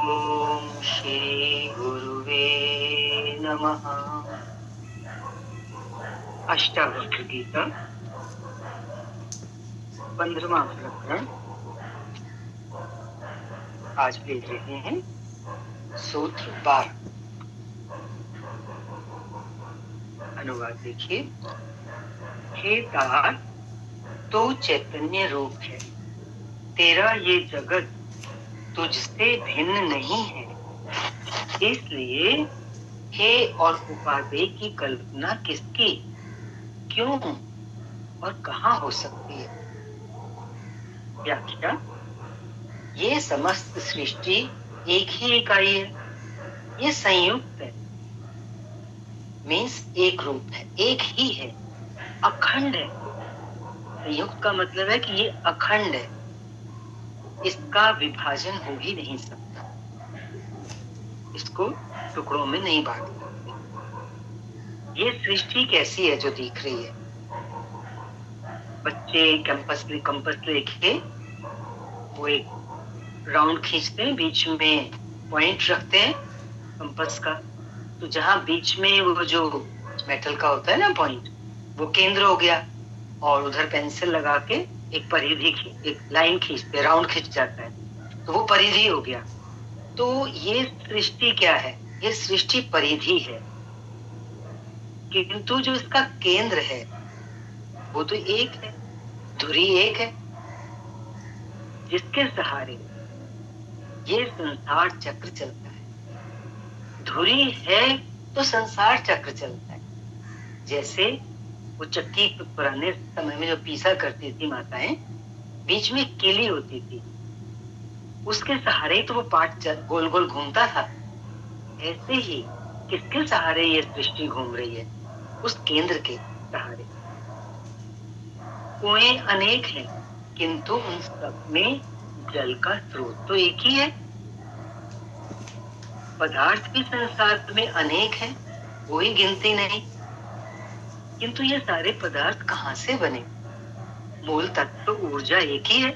ओम श्री गुरुवे नमः। अष्टावक्र गीता 15वां प्रकरण आज ले रहे हैं। सूत्र 12। अनुवाद देखिए। हे तात, तू चैतन्य रूप है। तेरा ये जगत तुझसे भिन्न नहीं है। इसलिए हे और उपादेय की कल्पना किसकी, क्यों और कहाँ हो सकती है। व्याख्या। ये समस्त सृष्टि एक ही इकाई है। ये संयुक्त है, मीन्स एक रूप है, एक ही है, अखंड है। संयुक्त का मतलब है कि ये अखंड है, इसका विभाजन हो ही नहीं सकता, इसको टुकड़ों में नहीं बांट सकते। ये सृष्टि कैसी है जो दिख रही है। बच्चे कंपास लेके वो एक राउंड खींचते हैं, बीच में पॉइंट रखते हैं कंपास का। तो जहां बीच में वो जो मेटल का होता है ना पॉइंट, वो केंद्र हो गया, और उधर पेंसिल लगा के एक परिधि, एक लाइन खींचते, राउंड खींच जाता है, तो वो परिधि हो गया। तो ये सृष्टि क्या है, ये सृष्टि परिधि है, किंतु जो इसका केंद्र है वो तो एक है, धुरी एक है, जिसके सहारे ये संसार चक्र चलता है। धुरी है तो संसार चक्र चलता है। जैसे वो चक्की पुराने समय में जो पीसा करती थी माताएं, बीच में केली होती थी, उसके सहारे तो वो पाट गोल गोल घूमता था। ऐसे ही किसके सहारे ये सृष्टि घूम रही है, उस केंद्र के सहारे। कुएं अनेक हैं, किंतु उन सब में जल का स्रोत तो एक ही है। पदार्थ भी संसार में अनेक हैं, कोई गिनती नहीं, किंतु ये सारे पदार्थ कहाँ से बने। मूल तत्व तो ऊर्जा एक ही है,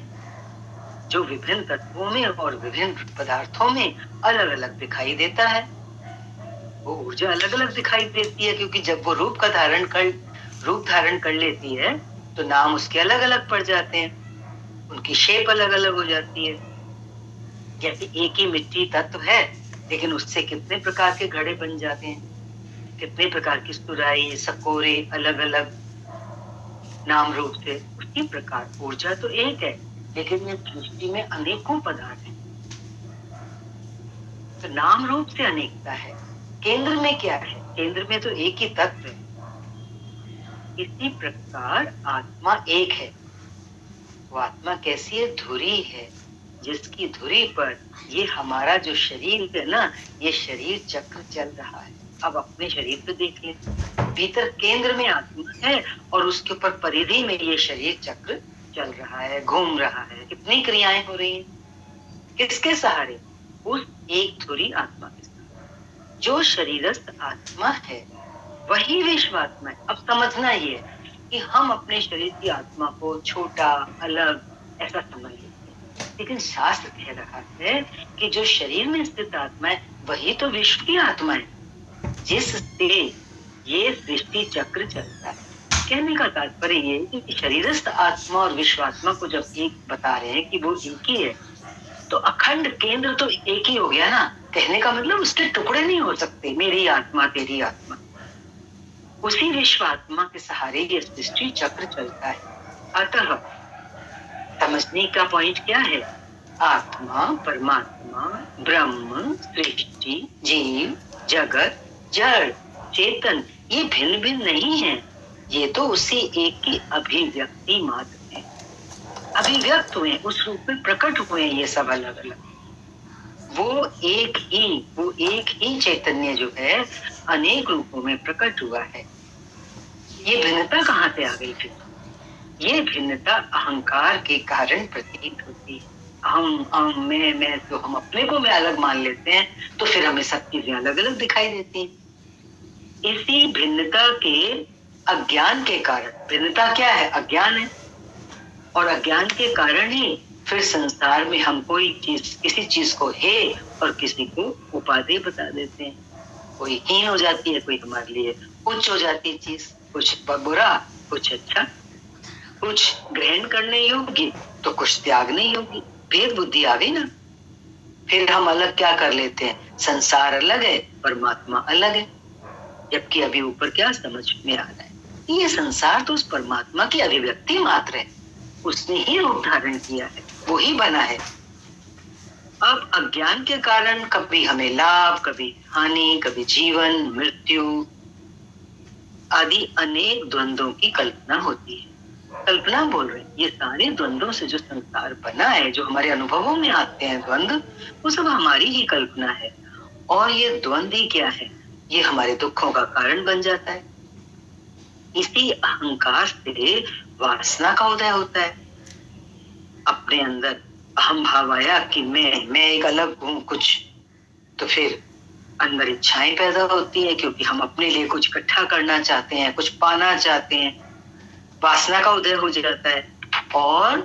जो विभिन्न तत्वों में और विभिन्न पदार्थों में अलग अलग दिखाई देता है। वो ऊर्जा अलग अलग दिखाई देती है, क्योंकि जब वो रूप धारण कर लेती है तो नाम उसके अलग अलग पड़ जाते हैं, उनकी शेप अलग अलग हो जाती है। जैसे एक ही मिट्टी तत्व है, लेकिन उससे कितने प्रकार के घड़े बन जाते हैं, कितने प्रकार की सुराही सकोरे अलग अलग नाम रूप से। उसी प्रकार ऊर्जा तो एक है, लेकिन इस सृष्टि में अनेकों पदार्थ हैं, तो नाम रूप से अनेकता है। केंद्र में क्या है, केंद्र में तो एक ही तत्व है। इसी प्रकार आत्मा एक है। वो आत्मा कैसी है, धुरी है, जिसकी धुरी पर ये हमारा जो शरीर है ना, ये शरीर चक्र चल रहा है। अब अपने शरीर पे देख ले, भीतर केंद्र में आत्मा है और उसके ऊपर परिधि में ये शरीर चक्र चल रहा है, घूम रहा है। कितनी क्रियाएं हो रही हैं, किसके सहारे, उस एक धुरी आत्मा के सहारे। जो शरीरस्थ आत्मा है वही विश्वात्मा है। अब समझना ये कि हम अपने शरीर की आत्मा को छोटा अलग ऐसा समझ लेते हैं, लेकिन शास्त्र कह रहा है कि जो शरीर में स्थित आत्मा है वही तो विश्व की आत्मा है, जिससे ये सृष्टि चक्र चलता है। कहने का तात्पर्य ये कि शरीरस्थ आत्मा और विश्वात्मा को जब एक बता रहे हैं कि वो एक ही है, तो अखंड केंद्र तो एक ही हो गया ना। कहने का मतलब उसके टुकड़े नहीं हो सकते, मेरी आत्मा तेरी आत्मा। उसी विश्वात्मा के सहारे ये सृष्टि चक्र चलता है। अतः समझने का पॉइंट क्या है, आत्मा, परमात्मा, ब्रह्म, सृष्टि, जीव, जगत, जड़, चेतन, ये भिन्न भिन्न नहीं है। ये तो उसी एक की अभिव्यक्ति मात्र है। अभिव्यक्त हुए, उस रूप में प्रकट हुए ये सब अलग अलग। वो एक ही चैतन्य जो है अनेक रूपों में प्रकट हुआ है। ये भिन्नता कहाँ से आ गई फिर, ये भिन्नता अहंकार के कारण प्रतीत होती है। हम मैं तो हम अपने को मैं अलग मान लेते हैं, तो फिर हमें सब चीजें अलग अलग दिखाई देती हैं। इसी भिन्नता के अज्ञान के कारण, भिन्नता क्या है, अज्ञान है, और अज्ञान के कारण ही फिर संसार में हम कोई चीज, किसी चीज को हे और किसी को उपाधि बता देते हैं। कोई हीन हो जाती है, कोई हमारे लिए उच्च हो जाती है चीज, कुछ बुरा, कुछ अच्छा, कुछ ग्रहण करने योग्य तो कुछ त्यागने योग्य। भेद बुद्धि आ गई ना। फिर हम अलग क्या कर लेते हैं, संसार अलग है, परमात्मा अलग है। जबकि अभी ऊपर क्या समझ में आ रहा है, ये संसार तो उस परमात्मा की अभिव्यक्ति मात्र है, उसने ही रूप धारण किया है, वो ही बना है। अब अज्ञान के कारण कभी हमें लाभ, कभी हानि, कभी जीवन मृत्यु आदि अनेक द्वंद्वों की कल्पना होती है। कल्पना बोल रहे हैं, ये सारे द्वंद्वों से जो संसार बना है, जो हमारे अनुभवों में आते हैं द्वंद्व, वो सब हमारी ही कल्पना है। और ये द्वंद्व ही क्या है, ये हमारे दुखों का कारण बन जाता है। इसी अहंकार से वासना का उदय होता है। अपने अंदर अहम भाव आया कि मैं एक अलग हूं कुछ, तो फिर अंदर इच्छाएं पैदा होती है, क्योंकि हम अपने लिए कुछ इकट्ठा करना चाहते हैं, कुछ पाना चाहते हैं। वासना का उदय हो जाता है। और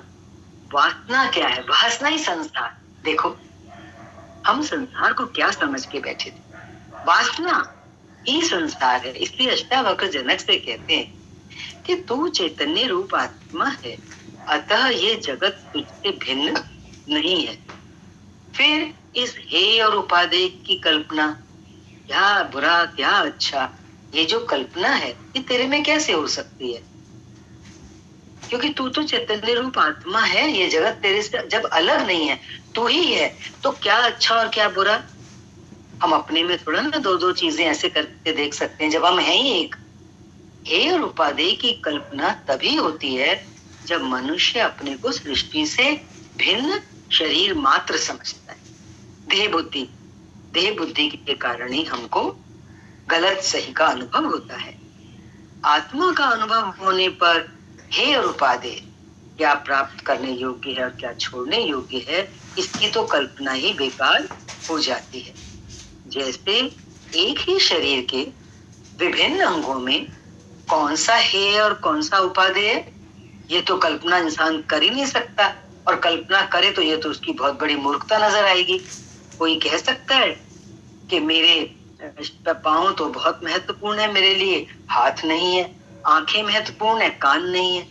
वासना क्या है, वासना ही संसार। देखो हम संसार को क्या समझ के बैठे थे, वासना ही संसार है। इसलिए अष्टावक्र जनक से कहते हैं कि तू चैतन्य रूप आत्मा है, अतः ये जगत तुझसे भिन्न नहीं है। फिर इस हे और उपादेय की कल्पना, क्या बुरा क्या अच्छा, ये जो कल्पना है ये तेरे में कैसे हो सकती है, क्योंकि तू तो चैतन्य रूप आत्मा है। ये जगत तेरे से जब अलग नहीं है, तू ही है, तो क्या अच्छा और क्या बुरा। हम अपने में थोड़ा ना दो दो चीजें ऐसे करके देख सकते हैं, जब हम हैं ही एक। हे और उपादेय की कल्पना तभी होती है जब मनुष्य अपने को सृष्टि से भिन्न शरीर मात्र समझता है। देह बुद्धि के कारण ही हमको गलत सही का अनुभव होता है। आत्मा का अनुभव होने पर हे और उपादेय क्या प्राप्त करने योग्य है और क्या छोड़ने योग्य है, इसकी तो कल्पना ही बेकार हो जाती है। जैसे एक ही शरीर के विभिन्न अंगों में कौन सा हे और कौन सा उपादेय है, ये तो कल्पना इंसान कर ही नहीं सकता। और कल्पना करे तो ये तो उसकी बहुत बड़ी मूर्खता नजर आएगी। कोई कह सकता है कि मेरे पांव तो बहुत महत्वपूर्ण है मेरे लिए, हाथ नहीं है, आंखें महत्वपूर्ण है, कान नहीं है।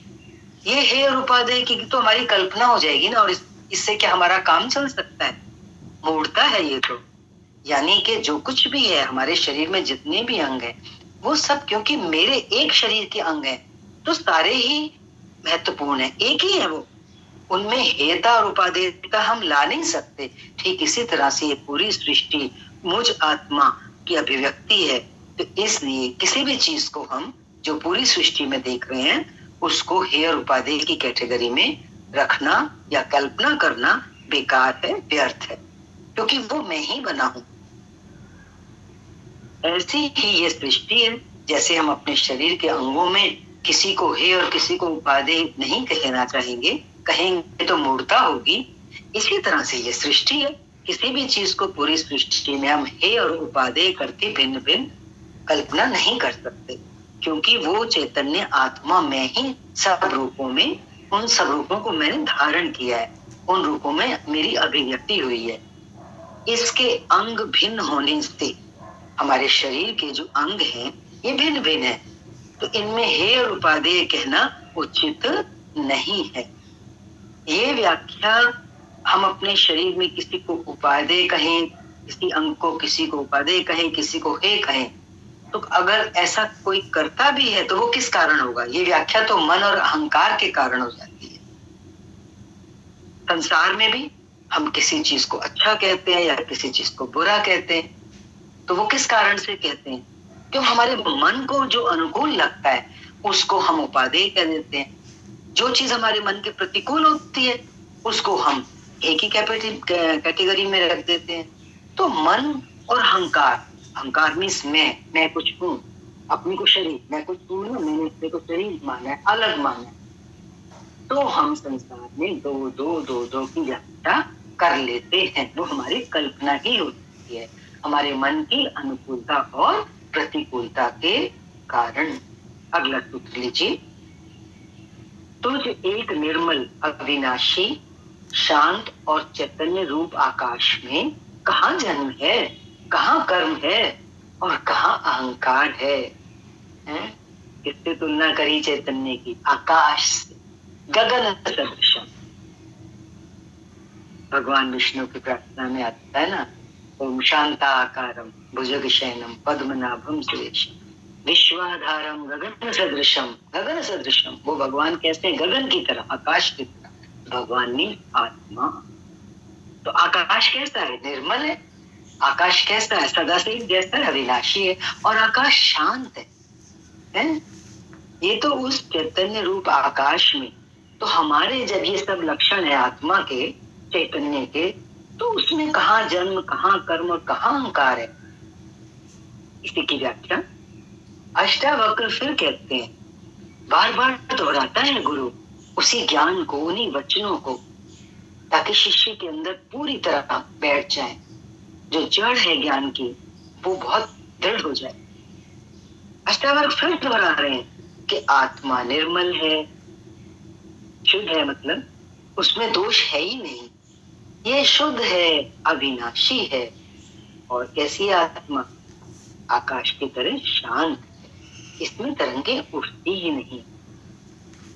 ये हे और उपादेय की तो हमारी कल्पना हो जाएगी ना, और इससे क्या हमारा काम चल सकता है। मूर्खता है ये तो। यानी कि जो कुछ भी है हमारे शरीर में, जितने भी अंग हैं, वो सब क्योंकि मेरे एक शरीर के अंग हैं, तो सारे ही महत्वपूर्ण है, एक ही है वो। उनमें हेता और उपादेयता हम ला नहीं सकते। ठीक इसी तरह से ये पूरी सृष्टि मुझ आत्मा की अभिव्यक्ति है। तो इसलिए किसी भी चीज को हम जो पूरी सृष्टि में देख रहे हैं, उसको हे और उपादेय की कैटेगरी में रखना या कल्पना करना बेकार है, व्यर्थ है, क्योंकि वो मैं ही बना हूं। ऐसी ही ये सृष्टि है। जैसे हम अपने शरीर के अंगों में किसी को हे और किसी को उपादेय नहीं कहना चाहेंगे, कहेंगे तो मूर्खता होगी। इसी तरह से ये सृष्टि है। किसी भी चीज को पूरी सृष्टि में हम हे और उपादेय करके भिन्न भिन्न कल्पना नहीं कर सकते, क्योंकि वो चैतन्य आत्मा में ही सब रूपों में, उन सब रूपों को मैंने धारण किया है, उन रूपों में मेरी अभिव्यक्ति हुई है। इसके अंग भिन्न होने से हमारे शरीर के जो अंग हैं ये भिन्न भिन्न है, तो इनमें हे और उपादेय कहना उचित नहीं है। ये व्याख्या हम अपने शरीर में किसी को उपादेय कहें, किसी अंग को किसी को उपादेय कहें, किसी को हे कहें, तो अगर ऐसा कोई करता भी है तो वो किस कारण होगा। ये व्याख्या तो मन और अहंकार के कारण हो जाती है। संसार में भी हम किसी चीज को अच्छा कहते हैं या किसी चीज को बुरा कहते हैं, तो वो किस कारण से कहते हैं, क्यों हमारे मन को जो अनुकूल लगता है उसको हम उपादेय कह देते हैं। जो चीज हमारे मन के प्रतिकूल होती है उसको हम एक ही कैटेगरी में रख देते हैं। तो मन और अहंकार, अहंकार मीन्स मैं कुछ हूँ, अपने को शरीर, मैं कुछ हूँ ना, मैंने अपने को शरीर माना है, अलग माना है, तो हम संसार में दो दो दो दो की व्याख्या कर लेते हैं। वो हमारी कल्पना ही होती है, हमारे मन की अनुकूलता और प्रतिकूलता के कारण। अगला सूत्र लीजिए। तुझ एक निर्मल अविनाशी शांत और चैतन्य रूप आकाश में कहाँ जन्म है, कहाँ कर्म है और कहाँ अहंकार है, हैं? किससे तुलना करी चैतन्य की? आकाश से, गगन सदृशम। भगवान विष्णु की प्रार्थना में आता है ना, ओम शांताकारं भुजगशयनं पद्मनाभं सुरेशं विश्वाधारं गगन सदृशम। गगन सदृशम, वो भगवान कैसे? गगन की तरह, आकाश की तरह। भगवान ने आत्मा। तो आकाश कैसा है? निर्मल है। आकाश कैसा है? सदा से जैसा है, अविनाशी है। और आकाश शांत है? ये तो उस चैतन्य रूप आकाश में, तो हमारे जब ये सब लक्षण है आत्मा के, चैतन्य के, तो उसमें कहाँ जन्म, कहाँ कर्म और कहाँ अहंकार है? इसी की व्याख्या अष्टावक्र फिर कहते हैं, बार बार दोहराता है गुरु उसी ज्ञान को, उन्हीं वचनों को, ताकि शिष्य के अंदर पूरी तरह बैठ जाए। जो जड़ है ज्ञान की, वो बहुत दृढ़ हो जाए। अष्टावक्र फिर दोहरा रहे हैं कि आत्मा निर्मल है, शुद्ध है, मतलब उसमें दोष है ही नहीं। ये शुद्ध है, अविनाशी है। और कैसी आत्मा? आकाश की तरह शांत है, इसमें तरंगे उठती ही नहीं।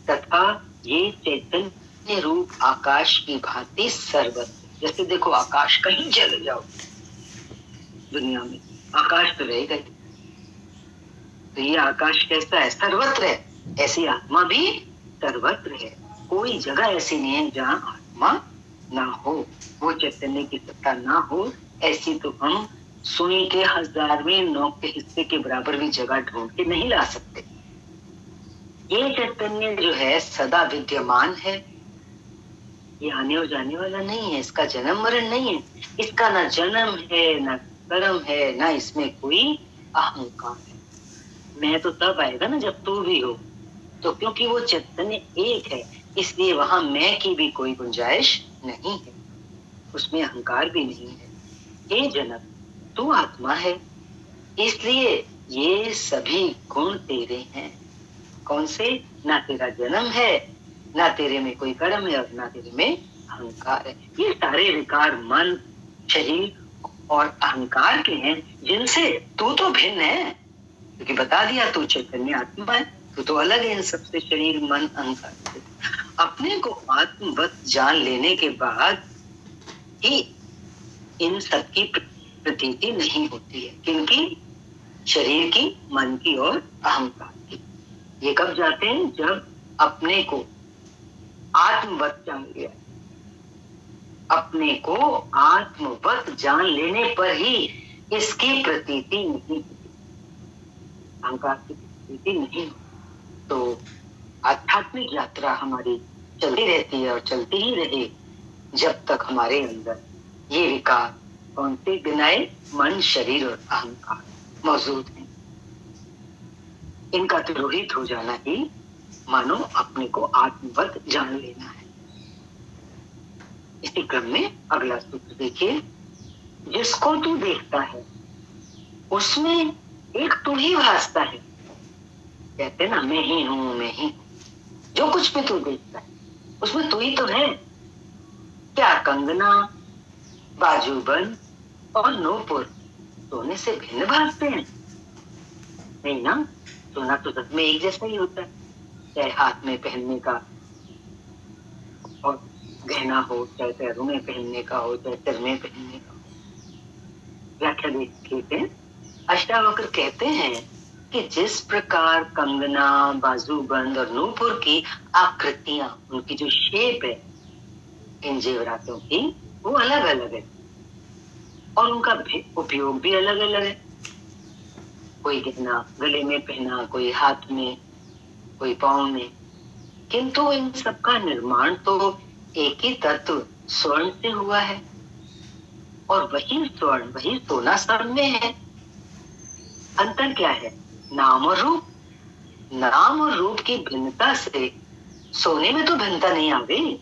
तथा ये चैतन्य रूप आकाश की भांति सर्वत्र। जैसे देखो, आकाश कहीं चले जाओ दुनिया में, आकाश तो रहेगा ही। तो ये आकाश कैसा है? सर्वत्र है। ऐसी आत्मा भी सर्वत्र है। कोई जगह ऐसी नहीं है जहाँ आत्मा ना हो, वो चैतन्य की सत्ता ना हो। ऐसी तो हम सुई के 1000वें नोक के हिस्से के बराबर भी जगह ढूंढ के नहीं ला सकते। ये चैतन्य जो है सदा विद्यमान है, ये आने और जाने वाला नहीं है, इसका जन्म मरण नहीं है, इसका ना जन्म है ना कर्म है, ना इसमें कोई अहंकार है। मैं तो तब आएगा ना जब तू भी हो। तो क्योंकि वो चैतन्य एक है, इसलिए वहां मैं की भी कोई गुंजाइश नहीं है, उसमें अहंकार भी नहीं है। हे जनक, तू आत्मा है, इसलिए ये सभी गुण तेरे हैं। कौन से? ना तेरा जन्म है, ना तेरे में कोई कर्म है और ना तेरे में अहंकार है। ये सारे विकार मन, शरीर और अहंकार के हैं, जिनसे तू तो भिन्न है। क्योंकि बता दिया तू चैतन्य आत्मा है, तू तो अलग है इन सबसे, शरीर मन अहंकार से। अपने को आत्मवत जान लेने के बाद ही इन सब की प्रतीति नहीं होती है। किनकी? शरीर की, मन की और अहंकार की। ये कब जाते हैं? जब अपने को आत्मवत जान लिया। अपने को आत्मवत जान लेने पर ही इसकी प्रतीति नहीं होती, अहंकार की प्रतीति नहीं होती। तो आध्यात्मिक यात्रा हमारी चलती रहती है और चलती ही रहे जब तक हमारे अंदर ये विकार, कौन से गिनाए? मन, शरीर और अहंकार मौजूद हैं। इनका तिरोहित हो जाना ही मानो अपने को आत्मवत जान लेना है। इसी क्रम में अगला सूत्र देखिए, जिसको तू देखता है उसमें एक तू ही भासता है। कहते ना, मैं ही हूं, मैं ही। जो कुछ भी तू देखता है उसमें तू ही तो है। क्या कंगना, बाजूबंद और नूपुर सोने से भिन्न भासते हैं? नहीं ना, सोना तो सब में एक जैसा ही होता है, चाहे हाथ में पहनने का और गहना हो, चाहे पैरों में पहनने का हो, चाहे सिर में पहनने का हो। व्याख्या देखते हैं। अष्टावक्र कहते हैं कि जिस प्रकार कंगना, बाजूबंद और नूपुर की आकृतियां, उनकी जो शेप है इन जेवरातों की, वो अलग अलग है और उनका उपयोग भी अलग अलग है। कोई गहना गले में पहना, कोई हाथ में, कोई पांव में, किंतु इन सबका निर्माण तो एक ही तत्व स्वर्ण से हुआ है और वही स्वर्ण, वही सोना सब में है। अंतर क्या है? नाम और रूप। नाम और रूप की भिन्नता से सोने में तो भिन्नता नहीं आ गई।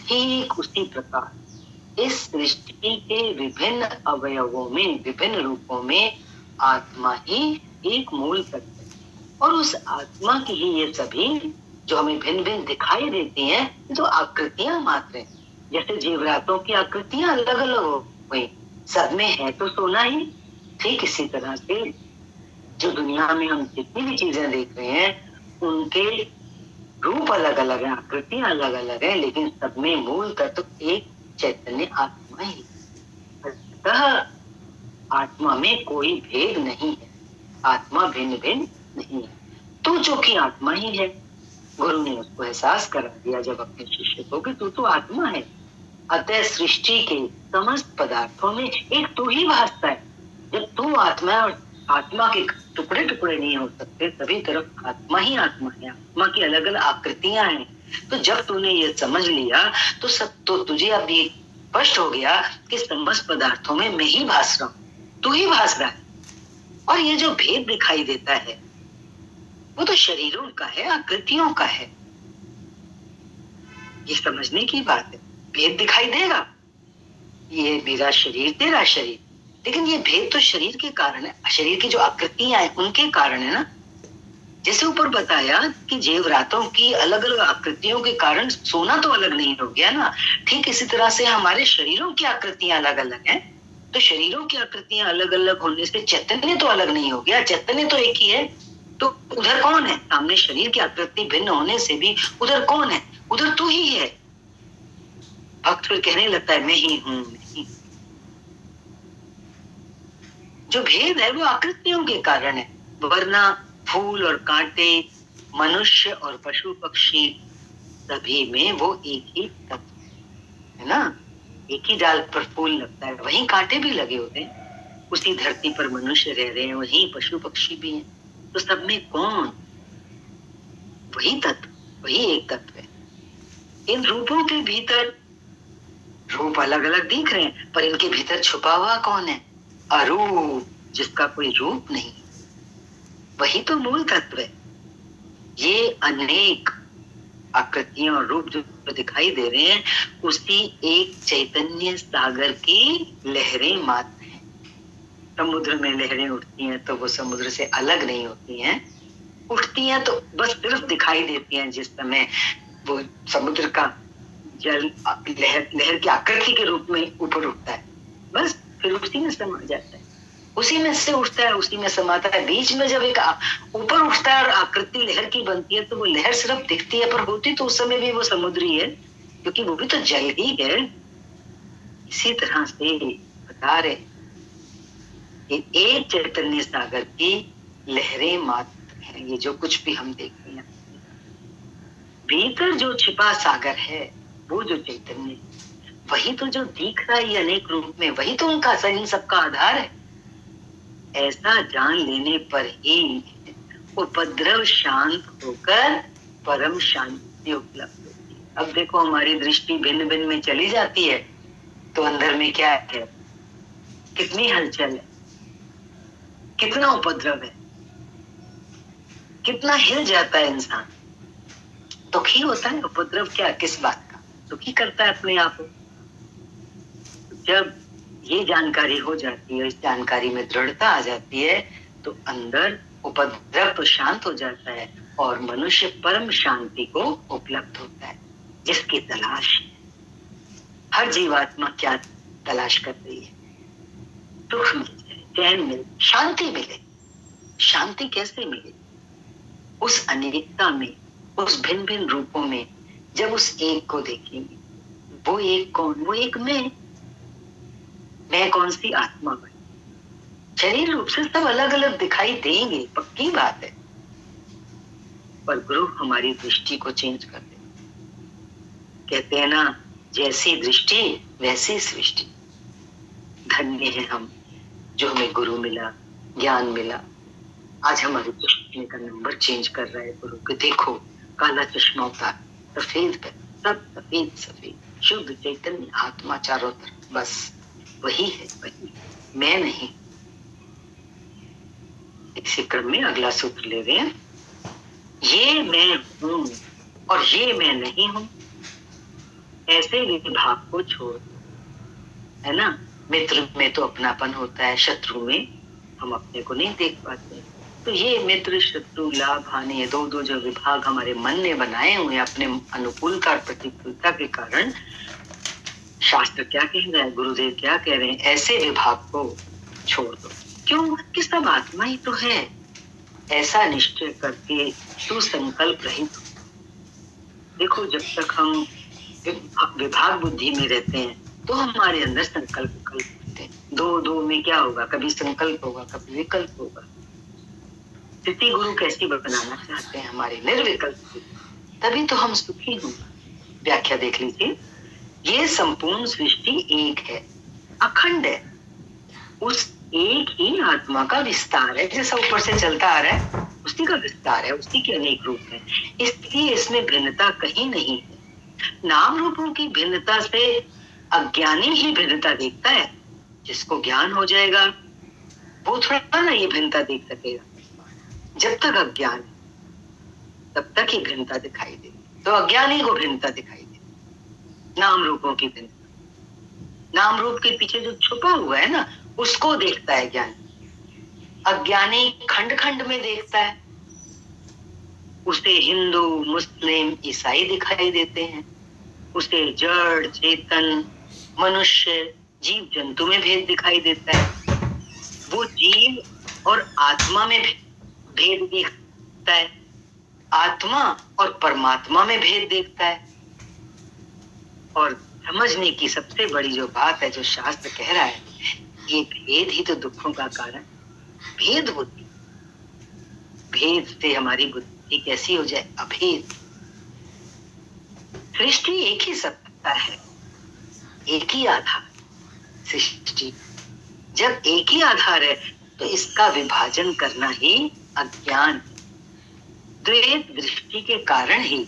ठीक उसी प्रकार इस सृष्टि के विभिन्न अवयवों में, विभिन्न रूपों में आत्मा ही एक मूल तत्व है और उस आत्मा की ही ये सभी जो हमें भिन्न भिन्न दिखाई देती हैं, तो आकृतियां मात्र हैं। जैसे जेवरातों की आकृतियां अलग अलग हो गई, सब में है तो सोना ही। ठीक इसी तरह से जो दुनिया में हम जितनी भी चीजें देख रहे हैं, उनके रूप अलग अलग है, आकृतियां अलग अलग है, लेकिन सब में मूल तत्व एक चैतन्य आत्मा ही। अतः आत्मा में कोई भेद नहीं है, आत्मा भिन्न भिन्न नहीं है। तू जो कि आत्मा ही है। गुरु ने उसको एहसास करा दिया जब अपने शिष्य को कि तू तो आत्मा है। अतः सृष्टि के समस्त पदार्थों में एक तू ही भासता है। जब तू आत्मा है और आत्मा के टुकड़े टुकड़े नहीं हो सकते, सभी तरफ आत्मा ही आत्मा है, आत्मा की अलग अलग आकृतियां हैं। तो जब तूने ये समझ लिया तो सब तो तुझे अब ये स्पष्ट हो गया कि समस्त पदार्थों में मैं ही भास रहा हूं, तू ही भास रहा है। और ये जो भेद दिखाई देता है वो तो शरीरों का है, आकृतियों का है। ये समझने की बात है। भेद दिखाई देगा, ये मेरा शरीर तेरा शरीर, लेकिन ये भेद तो शरीर के कारण है, शरीर की जो आकृतियां हैं उनके कारण है ना। जैसे ऊपर बताया कि जेवरातों की अलग अलग आकृतियों के कारण सोना तो अलग नहीं हो गया ना, ठीक इसी तरह से हमारे शरीरों की आकृतियां अलग अलग हैं। तो शरीरों की आकृतियां अलग अलग होने से चैतन्य तो अलग नहीं हो गया, चैतन्य तो एक ही है। तो उधर कौन है? सामने शरीर की आकृति भिन्न होने से भी उधर कौन है? उधर तू ही है। भक्त फिर कहने लगता है मैं ही हूं, मैं ही। जो भेद है वो आकृतियों के कारण है, वरना फूल और कांटे, मनुष्य और पशु पक्षी, सभी में वो एक ही तत्व है ना। एक ही डाल पर फूल लगता है, वहीं कांटे भी लगे होते हैं। उसी धरती पर मनुष्य रह रहे हैं, वहीं पशु पक्षी भी हैं। तो सब में कौन? वही तत्व, वही एक तत्व है। इन रूपों के भीतर रूप अलग अलग दिख रहे हैं, पर इनके भीतर छुपा हुआ कौन है? अरूप, जिसका कोई रूप नहीं, वही तो मूल तत्व है। ये अनेक आकृतियां और रूप जो दिखाई दे रहे हैं, उसी एक चैतन्य सागर की लहरें मात्र हैं। समुद्र में लहरें उठती हैं तो वो समुद्र से अलग नहीं होती हैं, उठती हैं तो बस सिर्फ दिखाई देती हैं। जिस समय वो समुद्र का जल लहर की आकृति के रूप में ऊपर उठता है, बस फिर उसी में समा जाता है, उसी में से उठता है, उसी में समाता है। बीच में जब एक ऊपर उठता है और आकृति लहर की बनती है, तो वो लहर सिर्फ दिखती है, पर होती तो उस समय भी वो समुद्र ही है, क्योंकि वो भी तो जल ही है। इसी तरह से बता रहे एक चैतन्य सागर की लहरें मात्र हैं ये जो कुछ भी हम देखते हैं। भीतर जो छिपा सागर है, वो जो चैतन्य, वही तो जो दिख रहा है अनेक रूप में, वही तो उनका इन सबका आधार है। ऐसा जान लेने पर ही उपद्रव शांत होकर परम शांति उपलब्ध होती है। अब देखो हमारी दृष्टि भिन्न भिन्न में चली जाती है, तो अंदर में क्या है? कितनी हलचल है, कितना उपद्रव है, कितना हिल जाता है इंसान, दुखी होता है। उपद्रव क्या, किस बात का? दुखी करता है अपने आप को। जब ये जानकारी हो जाती है, इस जानकारी में दृढ़ता आ जाती है, तो अंदर उपद्रव तो शांत हो जाता है और मनुष्य परम शांति को उपलब्ध होता है, जिसकी तलाश हर जीवात्मा क्या तलाश कर रही है? सुख मिले, चैन मिले, शांति मिले। शांति कैसे मिले? उस अनेकता में, उस भिन्न भिन्न रूपों में जब उस एक को देखेंगे। वो एक कौन? वो एक मैं कौन सी? आत्मा बनी। शरीर रूप से सब अलग अलग दिखाई देंगे, पक्की बात है, पर गुरु हमारी दृष्टि को चेंज कर दे। कहते हैं ना, जैसी दृष्टि वैसी सृष्टि। धन्य है हम जो हमें गुरु मिला, ज्ञान मिला। आज हमारी दृष्टि का नंबर चेंज कर रहा है गुरु के। देखो काला चश्मा उतार, सफेद पे सब सफेद सफेद, शुद्ध चैतन्य आत्मा चारों तरफ, बस वही है, वही, मैं नहीं। इसी क्रम में अगला सूत्र ले रहे हैं, ये मैं हूं और ये मैं नहीं हूं, ऐसे विभाग को छोड़ दो। है ना, मित्र में तो अपनापन होता है, शत्रु में हम अपने को नहीं देख पाते, तो ये मित्र शत्रु लाभ हानि, दो दो जो विभाग हमारे मन ने बनाए हुए हैं अपने अनुकूलता और प्रतिकूलता के कारण, शास्त्र क्या कह रहा है, गुरुदेव क्या कह रहे हैं, ऐसे विभाग को छोड़ दो। क्यों? कि सब आत्मा ही तो है। ऐसा निश्चय करके तू संकल्प रहित हो। देखो, जब तक हम विभाग बुद्धि में रहते हैं तो हमारे अंदर संकल्प विकल्प होते हैं। दो दो में क्या होगा, कभी संकल्प होगा, कभी विकल्प होगा। स्थिति गुरु कैसी बनाना चाहते हैं, हमारे निर्विकल्प, तभी तो हम सुखी होंगे। व्याख्या देख लीजिए, ये संपूर्ण सृष्टि एक है, अखंड है, उस एक ही आत्मा का विस्तार है। जैसा ऊपर से चलता आ रहा है उसी का विस्तार है, उसी के अनेक रूप है, इसलिए इसमें भिन्नता कहीं नहीं है। नाम रूपों की भिन्नता से अज्ञानी ही भिन्नता देखता है। जिसको ज्ञान हो जाएगा वो थोड़ा ना ये भिन्नता देख सकेगा। जब तक अज्ञान तब तक ही भिन्नता दिखाई देगी। तो अज्ञानी को भिन्नता दिखाई देगी, नाम रूपों की भिन्नता। नाम रूप के पीछे जो छुपा हुआ है ना, उसको देखता है ज्ञान। अज्ञानी खंड खंड में देखता है, उसे हिंदू मुस्लिम ईसाई दिखाई देते हैं, उसे जड़ चेतन मनुष्य जीव जंतु में भेद दिखाई देता है। वो जीव और आत्मा में भेद देखता है, आत्मा और परमात्मा में भेद देखता है। और समझने की सबसे बड़ी जो बात है, जो शास्त्र कह रहा है, ये भेद ही तो दुखों का कारण। भेद बुद्धि, भेद से हमारी बुद्धि कैसी हो जाए, अभेद। सृष्टि एक ही सत्ता है, एक ही आधार सृष्टि। जब एक ही आधार है तो इसका विभाजन करना ही अज्ञान। द्वैत दृष्टि के कारण ही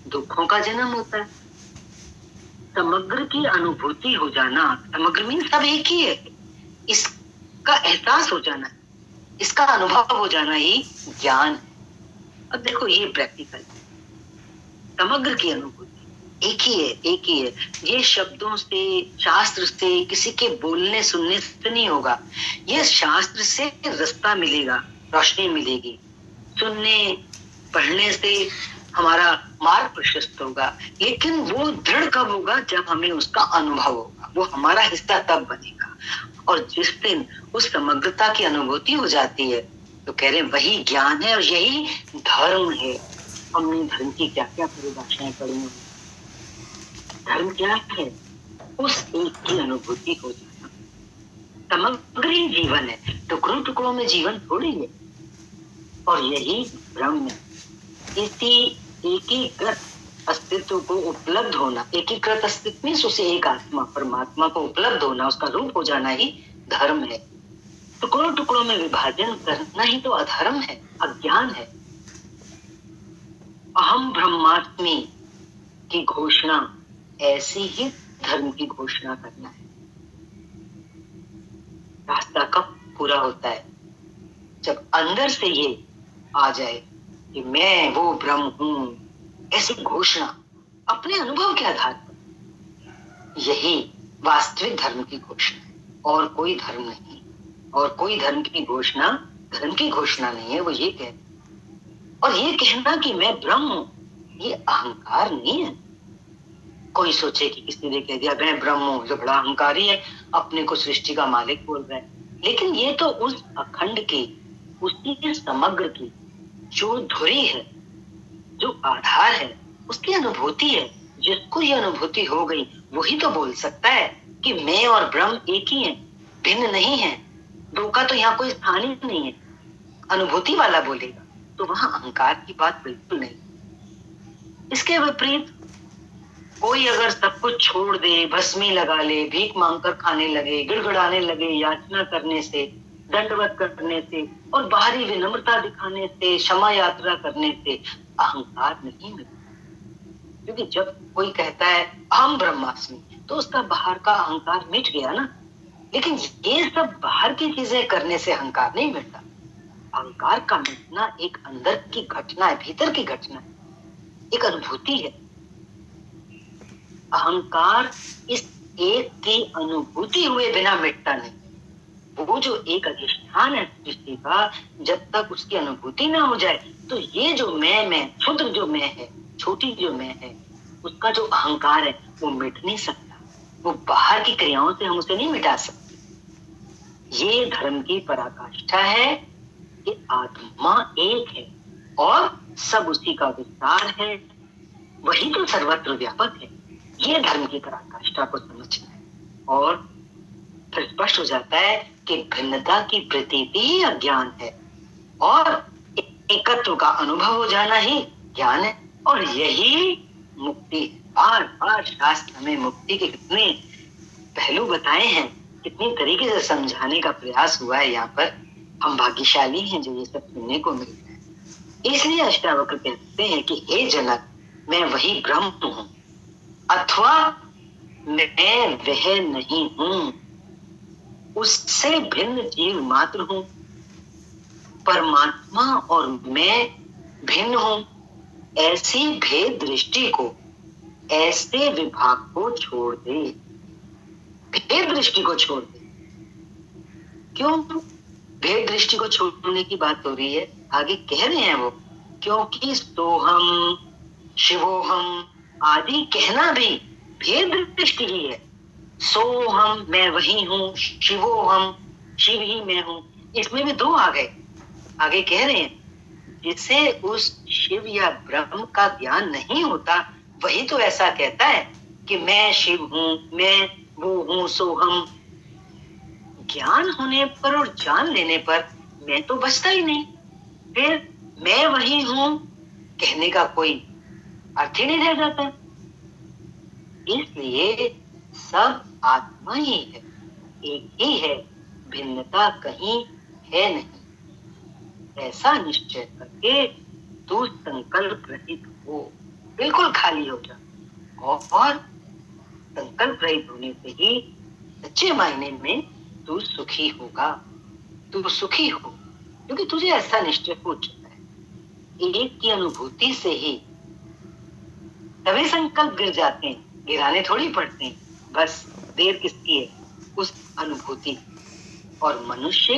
दुखों का जन्म होता है। समग्र की अनुभूति हो जाना, समग्र में सब एक ही है, इसका एहसास हो जाना, इसका अनुभव हो जाना ही ज्ञान। अब देखो, ये प्रैक्टिकल समग्र की अनुभूति एक ही है, एक ही है। ये शब्दों से, शास्त्र से, किसी के बोलने सुनने से नहीं होगा। ये शास्त्र से रास्ता मिलेगा, रोशनी मिलेगी। सुनने पढ़ने से हमारा मार्ग प्रशस्त होगा, लेकिन वो दृढ़ कब होगा, जब हमें उसका अनुभव होगा, वो हमारा हिस्सा तब बनेगा। और जिस दिन उस समग्रता की अनुभूति हो जाती है तो कह रहे हैं वही ज्ञान है और यही धर्म है। हमने धर्म की क्या क्या परिभाषाएं पढ़ी हैं। धर्म क्या है? उस एक की अनुभूति हो जाना। समग्र ही जीवन है, टुकड़ों टुकड़ों में जीवन थोड़ी है। और यही ब्रह्म है। इसी एकीकृत अस्तित्व को उपलब्ध होना, एकीकृत अस्तित्व में उसे एक आत्मा परमात्मा को उपलब्ध होना, उसका रूप हो जाना ही धर्म है। टुकड़ों टुकड़ों में विभाजन करना ही तो अधर्म है, अज्ञान है। अहम ब्रह्मास्मि की घोषणा, ऐसी ही धर्म की घोषणा करना है। रास्ता कब पूरा होता है? जब अंदर से ये आ जाए कि मैं वो ब्रह्म हूं, ऐसी घोषणा अपने अनुभव के आधार पर। यही वास्तविक धर्म की घोषणा है, और कोई धर्म नहीं। और कोई धर्म की घोषणा धर्म की घोषणा नहीं है। वो ये कहते, और ये कहना कि मैं ब्रह्म हूं, ये अहंकार नहीं है। कोई सोचे कि किसी ने कह दिया मैं ब्रह्म हूं, जो बड़ा अहंकारी है, अपने को सृष्टि का मालिक बोल रहा है। लेकिन ये तो उस अखंड की, उसी के समग्र की जो धुरी है, जो आधार है, उसकी अनुभूति है। जिसको ये अनुभूति हो गई वही तो बोल सकता है कि मैं और ब्रह्म एक ही हैं, भिन्न नहीं है। दो का तो यहाँ कोई स्थान ही नहीं है। अनुभूति वाला बोलेगा तो वहां अहंकार की बात बिल्कुल नहीं। इसके विपरीत कोई अगर सब कुछ छोड़ दे, भस्मी लगा ले, भीख मांगकर खाने लगे, गिड़गिड़ाने लगे, याचना करने से, दंडवत करने से और बाहरी विनम्रता दिखाने से, क्षमा यात्रा करने से अहंकार नहीं मिलता। क्योंकि जब कोई कहता है अहम ब्रह्मास्मि, तो उसका बाहर का अहंकार मिट गया ना। लेकिन ये सब बाहर की चीजें करने से अहंकार नहीं मिटता। अहंकार का मिटना एक अंदर की घटना है, भीतर की घटना है, एक अनुभूति है। अहंकार इस एक की अनुभूति हुए बिना मिटता नहीं। वो जो एक अधिष्ठान है सृष्टि का, जब तक उसकी अनुभूति ना हो जाए तो ये जो मैं क्षुद्र जो मैं है, छोटी जो मैं है, उसका जो अहंकार है वो मिट नहीं सकता। वो बाहर की क्रियाओं से हम उसे नहीं मिटा सकते। ये धर्म की पराकाष्ठा है कि आत्मा एक है और सब उसी का विस्तार है, वही तो सर्वत्र व्यापक है। ये धर्म की पराकाष्ठा को समझना है और फिर स्पष्ट हो जाता है कि भिन्नता की प्रतीति ही अज्ञान है और एकत्व का अनुभव हो जाना ही ज्ञान है, और यही मुक्ति है। बार बार शास्त्र में मुक्ति के कितने पहलू बताए हैं, कितनी तरीके से समझाने का प्रयास हुआ है। यहाँ पर हम भाग्यशाली हैं जो ये सब सुनने को मिलता है। इसलिए अष्टावक्र कहते हैं कि हे जनक, मैं वही ब्रह्म हूं अथवा मैं वह नहीं हूं, उससे भिन्न जीव मात्र हूं। परमात्मा और मैं भिन्न हूं, ऐसी भेद दृष्टि को, ऐसे विभाग को छोड़ दे। भेद दृष्टि को छोड़ दे। क्यों भेद दृष्टि को छोड़ने की बात हो रही है? आगे कह रहे हैं वो, क्योंकि सोहम शिवोहम आदि कहना भी भेद दृष्टि ही है। सोहम मैं वही हूं, शिवोहम शिव ही मैं हूं, इसमें भी दो आ गए। आगे कह रहे हैं जिसे उस शिव या ब्रह्म का ज्ञान नहीं होता वही तो ऐसा कहता है कि मैं शिव हूं, मैं वो हूं, सोहम। ज्ञान होने पर और जान लेने पर मैं तो बचता ही नहीं, फिर मैं वही हूं कहने का कोई अर्थ ही नहीं रह जाता। इसलिए सब आत्मा ही है, एक ही है, भिन्नता कहीं है नहीं। ऐसा निश्चय करके तू संकल्प रहित हो, बिल्कुल खाली हो जा, और संकल्प रहित होने से ही सच्चे मायने में तू सुखी होगा। तू सुखी हो क्योंकि तुझे ऐसा निश्चय हो चुका है। एक की अनुभूति से ही सभी संकल्प गिर जाते हैं, गिराने थोड़ी पड़ते हैं, बस देर किसकी है? उस अनुभूति। और मनुष्य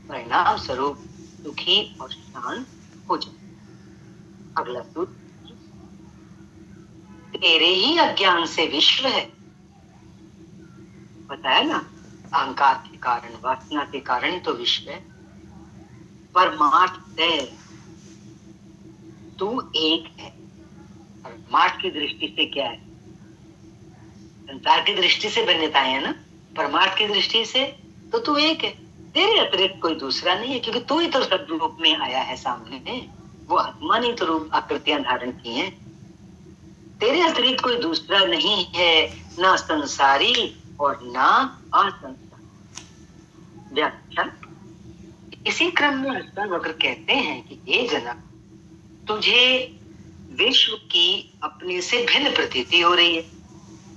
परिणाम स्वरूप सुखी और शांत हो जाए। अगला सूत्र, तेरे ही अज्ञान से विश्व है। बताया ना, अहंकार के कारण, वासना के कारण ही तो विश्व है। परमार्थ है, तू एक है। परमार्थ की दृष्टि से क्या है? संसार की दृष्टि से भिन्नताएं है ना, परमार्थ की दृष्टि से तो तू एक है। तेरे अतिरिक्त कोई दूसरा नहीं है, क्योंकि तू ही तो सब रूप में आया है सामने। वो आत्मा ने तो रूप आकृतियां धारण की हैं। तेरे अतिरिक्त कोई दूसरा नहीं है, ना संसारी और ना असंसारी। व्याख्या, इसी क्रम में अष्टावक्र कहते हैं कि हे जनक, तुझे विश्व की अपने से भिन्न प्रतीति हो रही है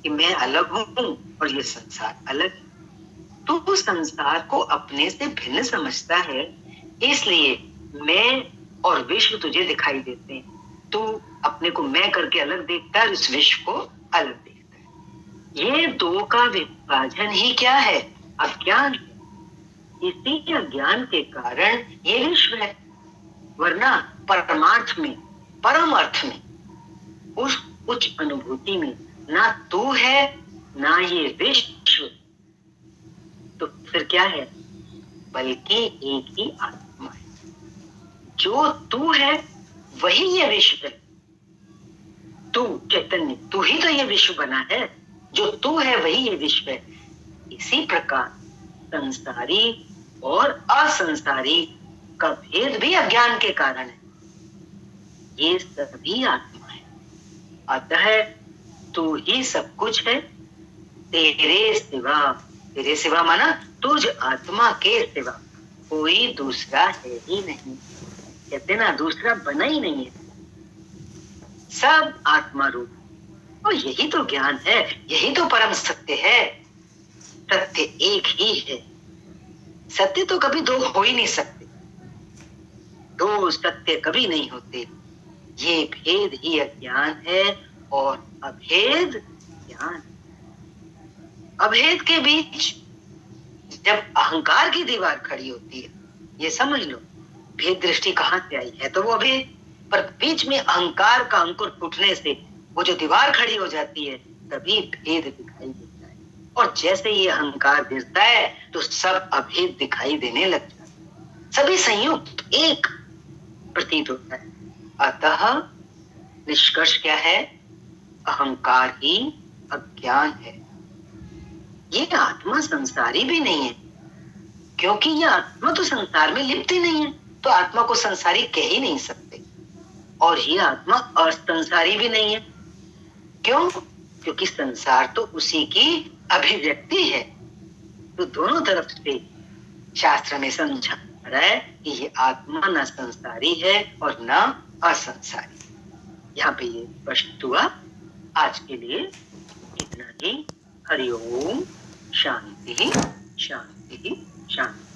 कि मैं अलग हूं और ये संसार अलग है। तू संसार को अपने से भिन्न समझता है, इसलिए मैं और विश्व तुझे दिखाई देते हैं। तू अपने को मैं करके अलग देखता है, इस विश्व को अलग देखता है। ये दो का विभाजन ही क्या है? अज्ञान। इसी अज्ञान के कारण ये विश्व है, वरना परमार्थ में, परम अर्थ में, उस उच्च अनुभूति में ना तू है ना ये विश्व, तो फिर क्या है? बल्कि एक ही आत्मा है। जो तू है वही ये विश्व है। तू चैतन्य, तू ही तो ये विश्व बना है। जो तू है वही ये विश्व है। इसी प्रकार संसारी और असंसारी का भेद भी अज्ञान के कारण है। ये सभी आत्मा है, अतः तू ही सब कुछ है। तेरे सिवा माना तुझ आत्मा के सिवा कोई दूसरा है ही नहीं। कहते ना, दूसरा बना ही नहीं है, सब आत्मा रूप। और यही तो ज्ञान है, यही तो परम सत्य है। सत्य एक ही है। सत्य तो कभी दो हो ही नहीं सकते, दो सत्य कभी नहीं होते। ये भेद ही अज्ञान है और अभेद ज्ञान। अभेद के बीच जब अहंकार की दीवार खड़ी होती है, ये समझ लो भेद दृष्टि कहां से आई है, तो वो अभेद, पर बीच में अहंकार का अंकुर फूटने से वो जो दीवार खड़ी हो जाती है, तभी भेद दिखाई देता है। और जैसे ये अहंकार गिरता है तो सब अभेद दिखाई देने लग जाता है, सभी संयुक्त एक प्रतीत होता है। अतः निष्कर्ष क्या है? अहंकार ही अज्ञान है। ये आत्मा संसारी भी नहीं है, क्योंकि ये आत्मा तो संसार में लिप्त ही नहीं है, तो आत्मा को संसारी कह ही नहीं सकते। और ये आत्मा असंसारी भी नहीं है, क्यों? क्योंकि संसार तो उसी की अभिव्यक्ति है। तो दोनों तरफ से शास्त्र में समझा रहा है कि ये आत्मा न संसारी है और न असंसारी। यहाँ पे ये स्पष्ट हुआ। आज के लिए इतना ही। हरि ओम। शांति शांति शांति।